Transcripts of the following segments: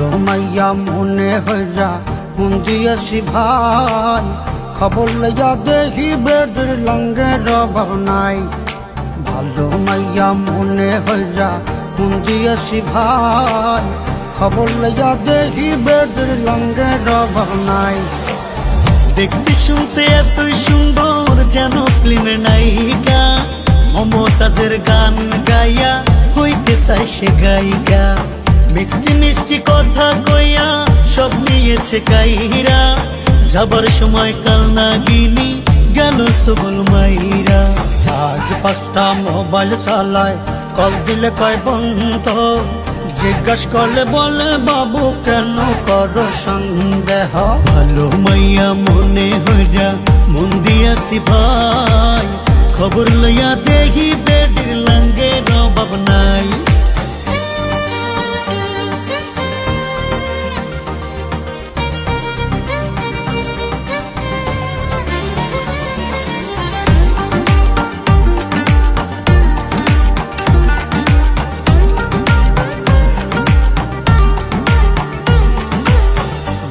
ভালো মাইয়া মনে হইয়া মন দিয়েছি ভাই, খবর লইয়া দেখি বেডের লঙ্গে রবাব নাই। ভালো মাইয়া মনে হইয়া মন দিয়েছি ভাই, খবর লইয়া দেখি বেডের লঙ্গে রবাব নাই। দেখতে শুনতে এতই সুন্দর যেন ফিল্মের নায়িকা, মমতাজের গান গাইয়া হইতে চাই সে গায়িকা। মিষ্টি মিষ্টি কথা কইয়া সব নিয়েছে কাইরা, যাবার সময় কাল নাগিনী গেল সবল মাইরা। আজ 5টা মোবাইল চালায়, কল দিলে কয় বন্ধ, জিজ্ঞাস করলে বলে বাবু কেন করো সন্দেহ। ভালো মাইয়া মনে হইয়া মন দিয়াছি ভাই, খবর লইয়া দেখি বেডের লঙ্গে রবাব নাই।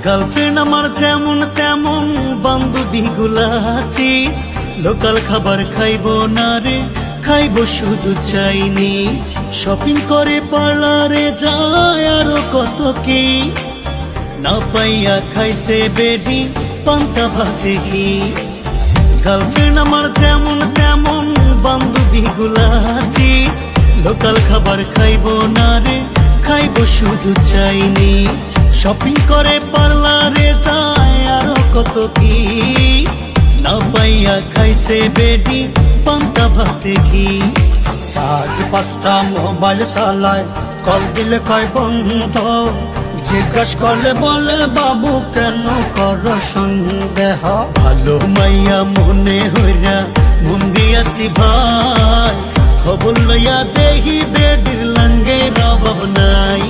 গার্লফ্রেন্ড আমার যেমন তেমন বান্ধবী গুলাচিস, লোকাল খাবার খাইবো না রে, খাইবো শুধু চাইনিজ। শপিং করে পার্লারে যায় আরো কত কি, না পাইয়া খাইছে বেডি পান্তা ভাতে ঘি। গার্লফ্রেন্ড আমার যেমন তেমন বান্ধবী গুলাচিস, লোকাল খাবার খাইবো না রে, খাইবো শুধু চাইনিজ। শপিং করে পার্লারে যায় আরো কত কি, না পাইয়া খাইছে বেডি পান্তা ভাতে ঘি। আজ 5টা মোবাইল চালায়, কল দিলে কয় বন্ধ, জিজ্ঞাস করলে বলে বাবু কেন করো সন্দেহ। ভালো মাইয়া মনে হইয়া মন দিয়াছি ভাই, খবর লইয়া দেখি বেডের লঙ্গে রবাব নাই।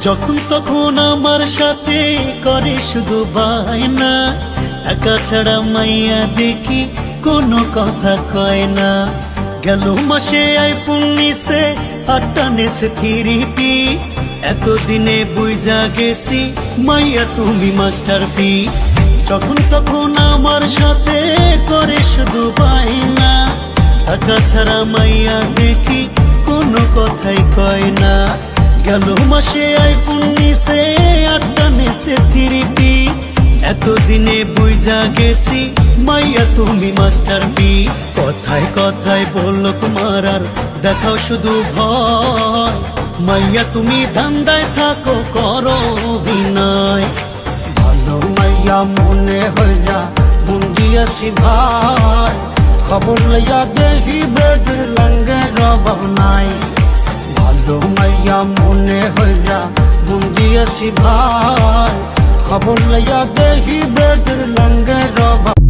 যখন তখন আমার সাথে করে শুধু বায়না, টাকা ছাড়া মাইয়া দেখি কোনো কথা কয় না। গেল মাসে আইফোন নিছে, 8টা নেছে 3 পিস, এতদিনে বুঝা গেছি মাইয়া তুমি মাস্টারপিস। যখন তখন আমার সাথে করে শুধু বায়না, টাকা ছাড়া মাইয়া দেখি কোনো কথাই কয় না। গেল মাসে আইফোন নিছে, 8টা নেছে 3 পিস, এতদিনে বুঝা গেছি মাইয়া তুমি মাস্টারপিস। কথায় কথায় বলল তোমার আর দেখাও শুধু ভয়, মাইয়া তুমি ধান্দায় থাকো করো অভিনয়। ভালো মাইয়া মনে হইয়া মন দিয়েছি ভাই, খবর লইয়া দেখি বেডের লঙ্গে রবাব নাই। ভালো মাইয়া মনে হইয়া মন দিয়েছি ভাই, খবর লইয়া দেখি বেডের লঙ্গে রবাব